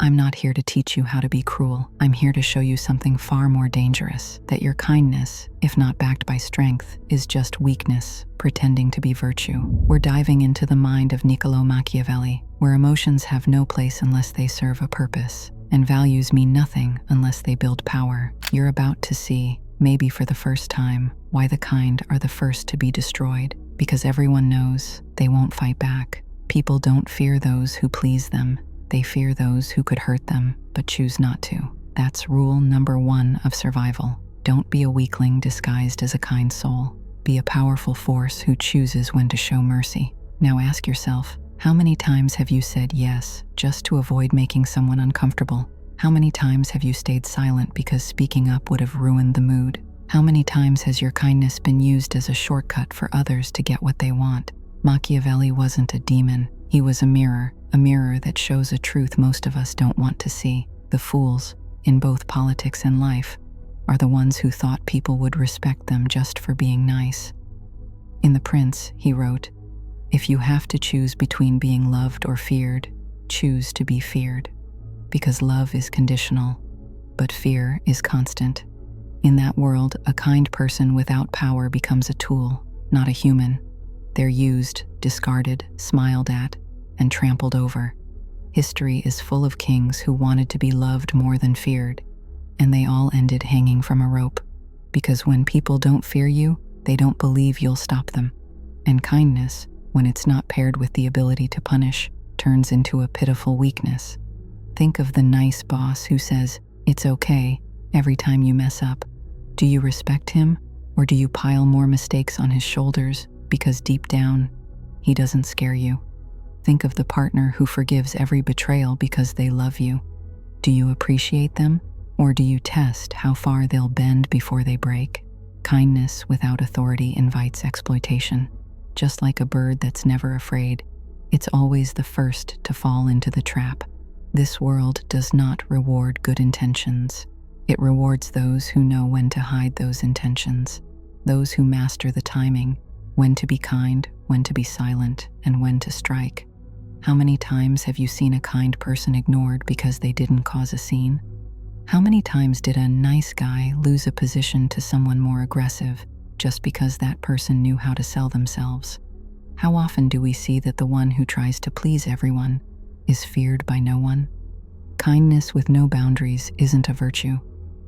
I'm not here to teach you how to be cruel. I'm here to show you something far more dangerous, that your kindness, if not backed by strength, is just weakness, pretending to be virtue. We're diving into the mind of Niccolo Machiavelli, where emotions have no place unless they serve a purpose, and values mean nothing unless they build power. You're about to see, maybe for the first time, why the kind are the first to be destroyed, because everyone knows they won't fight back. People don't fear those who please them. They fear those who could hurt them, but choose not to. That's rule number 1 of survival. Don't be a weakling disguised as a kind soul. Be a powerful force who chooses when to show mercy. Now ask yourself, how many times have you said yes just to avoid making someone uncomfortable? How many times have you stayed silent because speaking up would have ruined the mood? How many times has your kindness been used as a shortcut for others to get what they want? Machiavelli wasn't a demon. He was a mirror that shows a truth most of us don't want to see. The fools, in both politics and life, are the ones who thought people would respect them just for being nice. In The Prince, he wrote, "If you have to choose between being loved or feared, choose to be feared. Because love is conditional, but fear is constant." In that world, a kind person without power becomes a tool, not a human. They're used, discarded, smiled at, and trampled over. History is full of kings who wanted to be loved more than feared, and they all ended hanging from a rope. Because when people don't fear you, they don't believe you'll stop them. And kindness, when it's not paired with the ability to punish, turns into a pitiful weakness. Think of the nice boss who says, "It's okay," every time you mess up. Do you respect him, or do you pile more mistakes on his shoulders because deep down, he doesn't scare you? Think of the partner who forgives every betrayal because they love you. Do you appreciate them, or do you test how far they'll bend before they break? Kindness without authority invites exploitation. Just like a bird that's never afraid, it's always the first to fall into the trap. This world does not reward good intentions. It rewards those who know when to hide those intentions, those who master the timing, when to be kind, when to be silent, and when to strike. How many times have you seen a kind person ignored because they didn't cause a scene? How many times did a nice guy lose a position to someone more aggressive just because that person knew how to sell themselves? How often do we see that the one who tries to please everyone is feared by no one? Kindness with no boundaries isn't a virtue.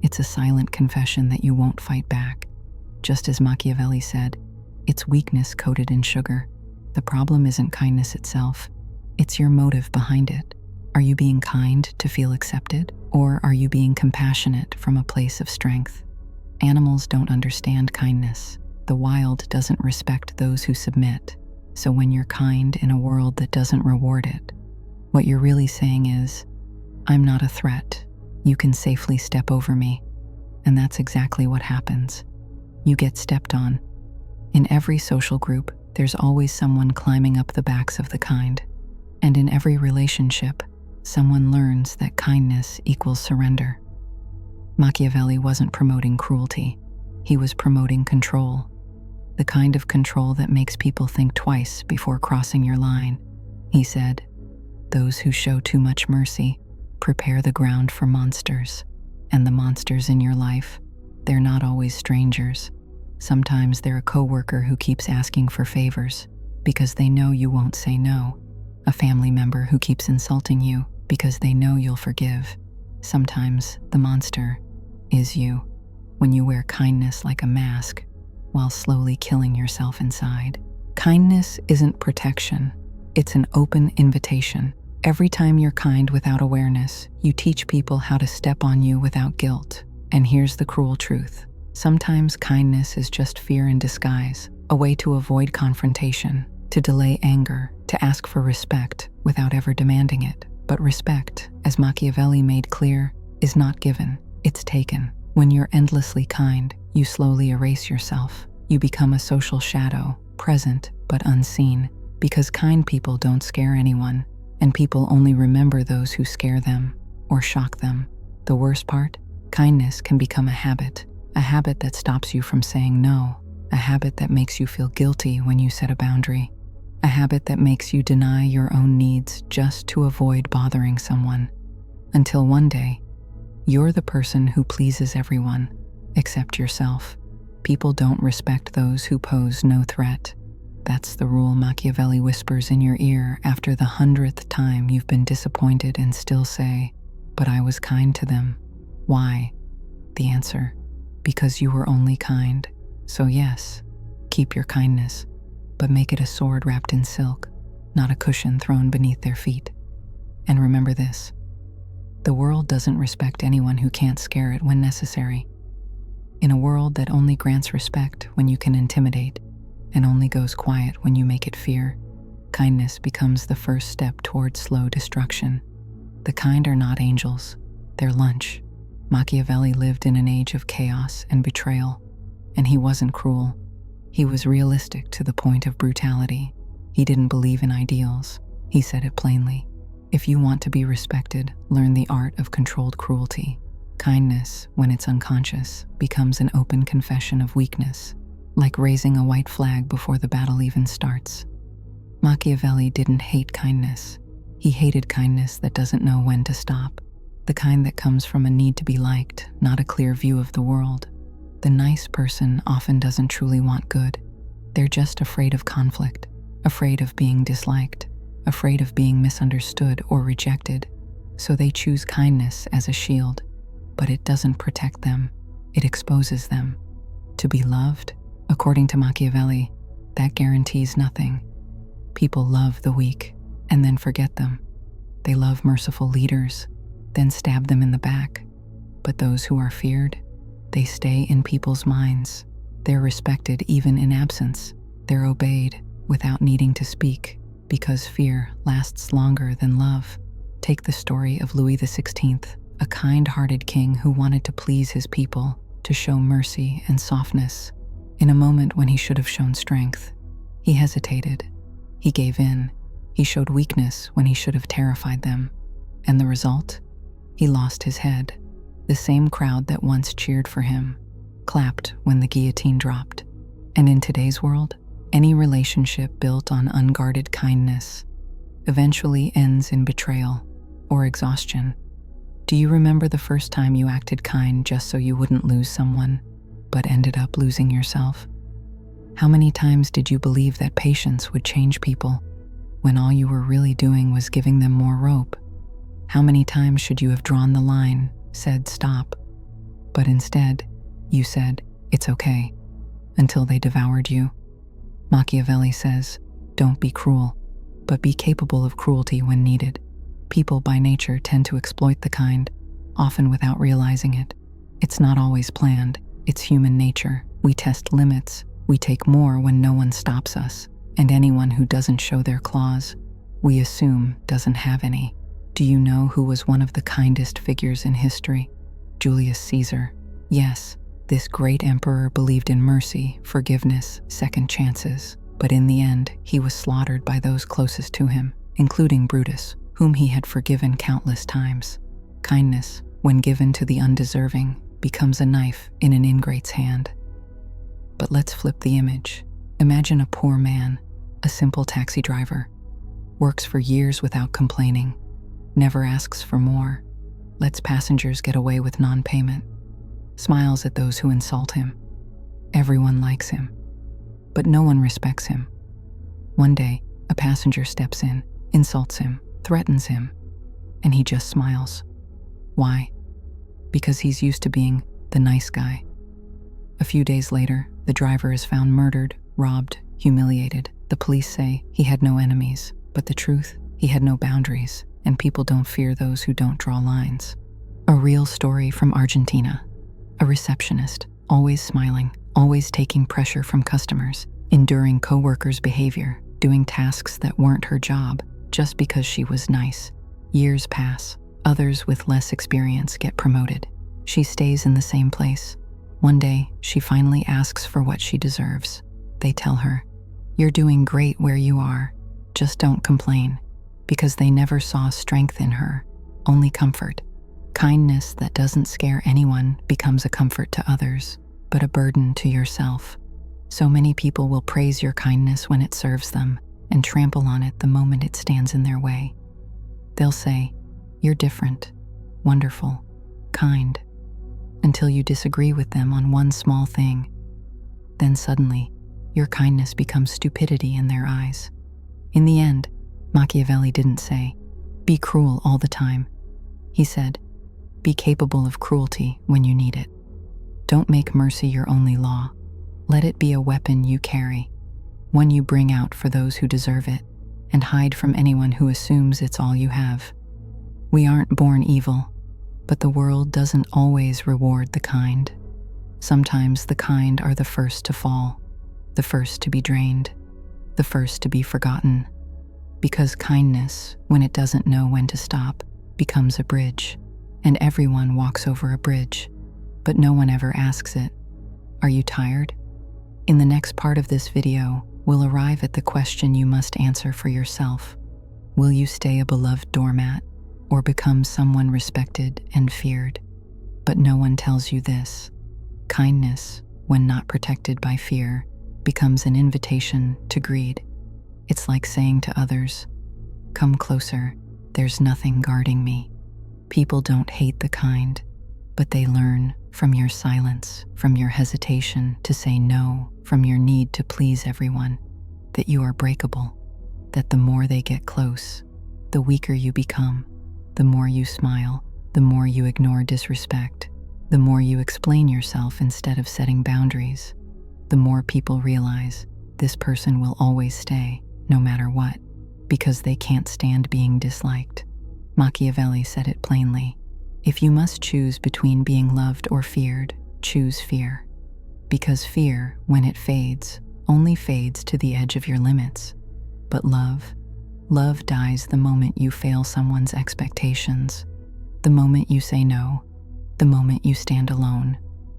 It's a silent confession that you won't fight back. Just as Machiavelli said, it's weakness coated in sugar. The problem isn't kindness itself. It's your motive behind it. Are you being kind to feel accepted, or are you being compassionate from a place of strength? Animals don't understand kindness. The wild doesn't respect those who submit. So when you're kind in a world that doesn't reward it, what you're really saying is, "I'm not a threat. You can safely step over me." And that's exactly what happens. You get stepped on. In every social group, there's always someone climbing up the backs of the kind. And in every relationship, someone learns that kindness equals surrender. Machiavelli wasn't promoting cruelty. He was promoting control. The kind of control that makes people think twice before crossing your line. He said, "Those who show too much mercy prepare the ground for monsters." And the monsters in your life, they're not always strangers. Sometimes they're a coworker who keeps asking for favors because they know you won't say no. A family member who keeps insulting you because they know you'll forgive. Sometimes the monster is you, when you wear kindness like a mask while slowly killing yourself inside. Kindness isn't protection. It's an open invitation. Every time you're kind without awareness, you teach people how to step on you without guilt. And here's the cruel truth. Sometimes kindness is just fear in disguise, a way to avoid confrontation, to delay anger, to ask for respect without ever demanding it. But respect, as Machiavelli made clear, is not given, it's taken. When you're endlessly kind, you slowly erase yourself. You become a social shadow, present but unseen, because kind people don't scare anyone, and people only remember those who scare them or shock them. The worst part? Kindness can become a habit that stops you from saying no, a habit that makes you feel guilty when you set a boundary, a habit that makes you deny your own needs just to avoid bothering someone. Until one day, you're the person who pleases everyone, except yourself. People don't respect those who pose no threat. That's the rule Machiavelli whispers in your ear after the 100th time you've been disappointed and still say, "But I was kind to them." Why? The answer: because you were only kind. So yes, keep your kindness, but make it a sword wrapped in silk, not a cushion thrown beneath their feet. And remember this: the world doesn't respect anyone who can't scare it when necessary. In a world that only grants respect when you can intimidate, and only goes quiet when you make it fear, kindness becomes the first step toward slow destruction. The kind are not angels, they're lunch. Machiavelli lived in an age of chaos and betrayal, and he wasn't cruel. He was realistic to the point of brutality. He didn't believe in ideals. He said it plainly. If you want to be respected, learn the art of controlled cruelty. Kindness, when it's unconscious, becomes an open confession of weakness, like raising a white flag before the battle even starts. Machiavelli didn't hate kindness. He hated kindness that doesn't know when to stop, the kind that comes from a need to be liked, not a clear view of the world. The nice person often doesn't truly want good. They're just afraid of conflict, afraid of being disliked, afraid of being misunderstood or rejected. So they choose kindness as a shield, but it doesn't protect them. It exposes them. To be loved, according to Machiavelli, that guarantees nothing. People love the weak and then forget them. They love merciful leaders, then stab them in the back. But those who are feared, they stay in people's minds. They're respected even in absence. They're obeyed without needing to speak, because fear lasts longer than love. Take the story of Louis XVI, a kind-hearted king who wanted to please his people, to show mercy and softness. In a moment when he should have shown strength, he hesitated. He gave in. He showed weakness when he should have terrified them. And the result? He lost his head. The same crowd that once cheered for him clapped when the guillotine dropped. And in today's world, any relationship built on unguarded kindness eventually ends in betrayal or exhaustion. Do you remember the first time you acted kind just so you wouldn't lose someone, but ended up losing yourself? How many times did you believe that patience would change people, when all you were really doing was giving them more rope? How many times should you have drawn the line, said stop, but instead, you said, it's okay, until they devoured you? Machiavelli says, don't be cruel, but be capable of cruelty when needed. People by nature tend to exploit the kind, often without realizing it. It's not always planned. It's human nature. We test limits. We take more when no one stops us. And anyone who doesn't show their claws, we assume doesn't have any. Do you know who was one of the kindest figures in history? Julius Caesar. Yes, this great emperor believed in mercy, forgiveness, second chances. But in the end, he was slaughtered by those closest to him, including Brutus, whom he had forgiven countless times. Kindness, when given to the undeserving, becomes a knife in an ingrate's hand. But let's flip the image. Imagine a poor man, a simple taxi driver, works for years without complaining, never asks for more, lets passengers get away with non-payment, smiles at those who insult him. Everyone likes him, but no one respects him. One day, a passenger steps in, insults him, threatens him, and he just smiles. Why? Because he's used to being the nice guy. A few days later, the driver is found murdered, robbed, humiliated. The police say he had no enemies, but the truth, he had no boundaries, and people don't fear those who don't draw lines. A real story from Argentina. A receptionist, always smiling, always taking pressure from customers, enduring coworkers' behavior, doing tasks that weren't her job, just because she was nice. Years pass. Others with less experience get promoted. She stays in the same place. One day, she finally asks for what she deserves. They tell her, "You're doing great where you are. Just don't complain." Because they never saw strength in her, only comfort. Kindness that doesn't scare anyone becomes a comfort to others, but a burden to yourself. So many people will praise your kindness when it serves them and trample on it the moment it stands in their way. They'll say, "You're different. wonderful, kind, until you disagree with them on one small thing. Then suddenly, your kindness becomes stupidity in their eyes. In the end, Machiavelli didn't say, "Be cruel all the time." He said, "Be capable of cruelty when you need it. Don't make mercy your only law. Let it be a weapon you carry, one you bring out for those who deserve it, and hide from anyone who assumes it's all you have." We aren't born evil, but the world doesn't always reward the kind. Sometimes the kind are the first to fall, the first to be drained, the first to be forgotten. Because kindness, when it doesn't know when to stop, becomes a bridge, and everyone walks over a bridge, but no one ever asks it, "Are you tired?" In the next part of this video, we'll arrive at the question you must answer for yourself. Will you stay a beloved doormat, or become someone respected and feared? But no one tells you this. Kindness, when not protected by fear, becomes an invitation to greed. It's like saying to others, "Come closer, there's nothing guarding me." People don't hate the kind, but they learn from your silence, from your hesitation to say no, from your need to please everyone, that you are breakable, that the more they get close, the weaker you become. The more you smile, the more you ignore disrespect, the more you explain yourself instead of setting boundaries, the more people realize this person will always stay, no matter what, because they can't stand being disliked. Machiavelli said it plainly. If you must choose between being loved or feared, choose fear. Because fear, when it fades, only fades to the edge of your limits. But love dies the moment you fail someone's expectations, the moment you say no, the moment you stand alone.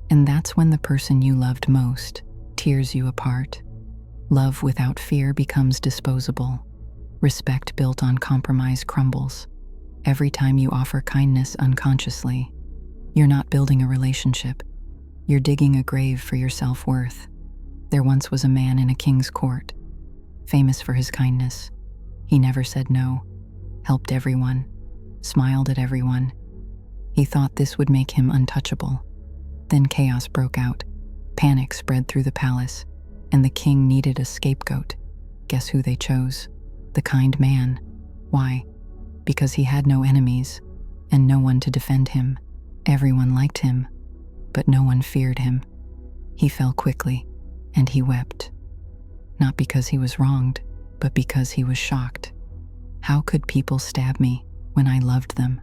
And that's when the person you loved most tears you apart. Love without fear becomes disposable. Respect built on compromise crumbles. Every time you offer kindness unconsciously, you're not building a relationship. You're digging a grave for your self-worth. There once was a man in a king's court, famous for his kindness. He never said no, helped everyone, smiled at everyone. He thought this would make him untouchable. Then chaos broke out. Panic spread through the palace, and the king needed a scapegoat. Guess who they chose? The kind man. Why? Because he had no enemies, and no one to defend him. Everyone liked him, but no one feared him. He fell quickly, and he wept. Not because he was wronged, but because he was shocked. How could people stab me when I loved them?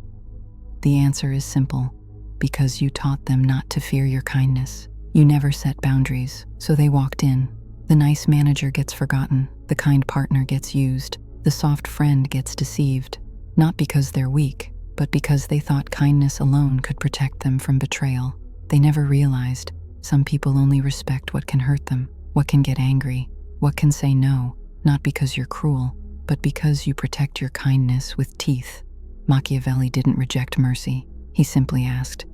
The answer is simple. Because you taught them not to fear your kindness. You never set boundaries, so they walked in. The nice manager gets forgotten, the kind partner gets used, the soft friend gets deceived. Not because they're weak, but because they thought kindness alone could protect them from betrayal. They never realized some people only respect what can hurt them, what can get angry, what can say no, not because you're cruel, but because you protect your kindness with teeth. Machiavelli didn't reject mercy. He simply asked,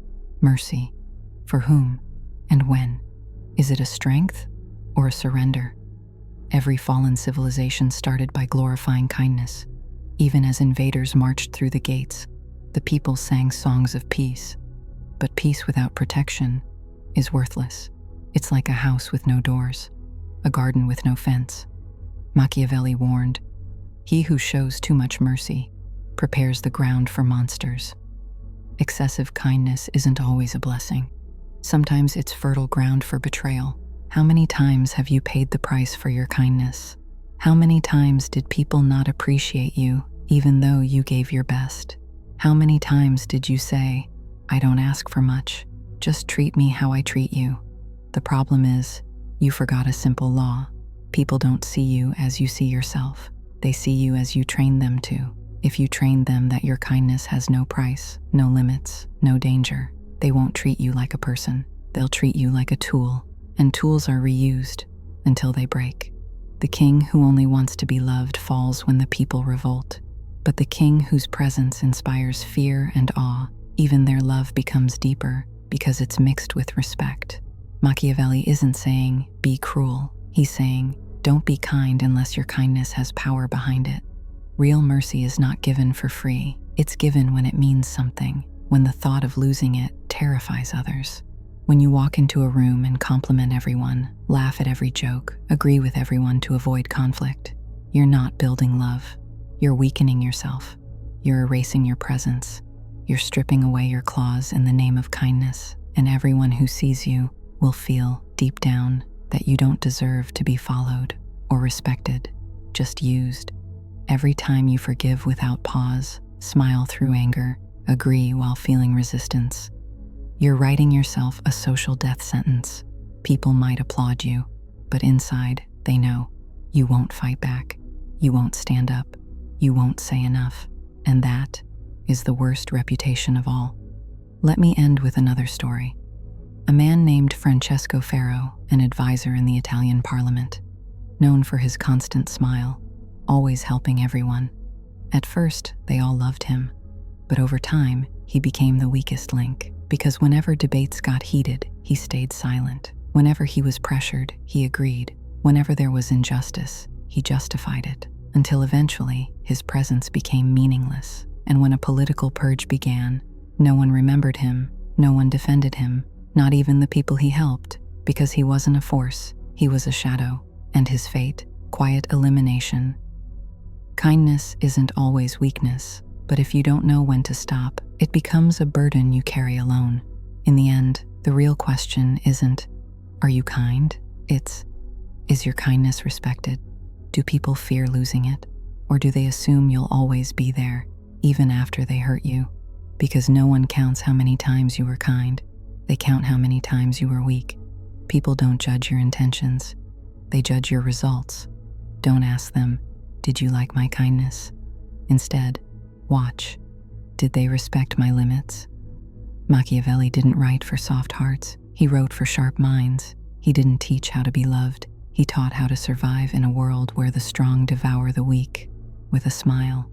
mercy, for whom and when? Is it a strength or a surrender? Every fallen civilization started by glorifying kindness. Even as invaders marched through the gates, the people sang songs of peace. But peace without protection is worthless. It's like a house with no doors, a garden with no fence. Machiavelli warned, he who shows too much mercy prepares the ground for monsters. Excessive kindness isn't always a blessing. Sometimes it's fertile ground for betrayal. How many times have you paid the price for your kindness? How many times did people not appreciate you, even though you gave your best? How many times did you say, "I don't ask for much, just treat me how I treat you"? The problem is, you forgot a simple law. People don't see you as you see yourself. They see you as you train them to. If you train them that your kindness has no price, no limits, no danger, they won't treat you like a person. They'll treat you like a tool, and tools are reused until they break. The king who only wants to be loved falls when the people revolt. But the king whose presence inspires fear and awe, even their love becomes deeper because it's mixed with respect. Machiavelli isn't saying, be cruel. He's saying, don't be kind unless your kindness has power behind it. Real mercy is not given for free. It's given when it means something. when the thought of losing it terrifies others. When you walk into a room and compliment everyone, laugh at every joke, agree with everyone to avoid conflict, you're not building love. You're weakening yourself. You're erasing your presence. You're stripping away your claws in the name of kindness, and everyone who sees you will feel deep down that you don't deserve to be followed or respected, just used. Every time you forgive without pause, smile through anger, agree while feeling resistance, you're writing yourself a social death sentence. People might applaud you, but inside, they know you won't fight back, you won't stand up, you won't say enough, and that is the worst reputation of all. Let me end with another story. A man named Francesco Ferro, an advisor in the Italian parliament, known for his constant smile, always helping everyone. At first, they all loved him, but over time, he became the weakest link, because whenever debates got heated, he stayed silent. Whenever he was pressured, he agreed. Whenever there was injustice, he justified it, until eventually his presence became meaningless. And when a political purge began, no one remembered him, no one defended him, not even the people he helped, because he wasn't a force, he was a shadow, and his fate, quiet elimination. Kindness isn't always weakness, but if you don't know when to stop, it becomes a burden you carry alone. In the end, the real question isn't, are you kind? It's, is your kindness respected? Do people fear losing it? Or do they assume you'll always be there, even after they hurt you? Because no one counts how many times you were kind. They count how many times you were weak. People don't judge your intentions. They judge your results. Don't ask them, did you like my kindness? Instead, watch. Did they respect my limits? Machiavelli didn't write for soft hearts. He wrote for sharp minds. He didn't teach how to be loved. He taught how to survive in a world where the strong devour the weak with a smile.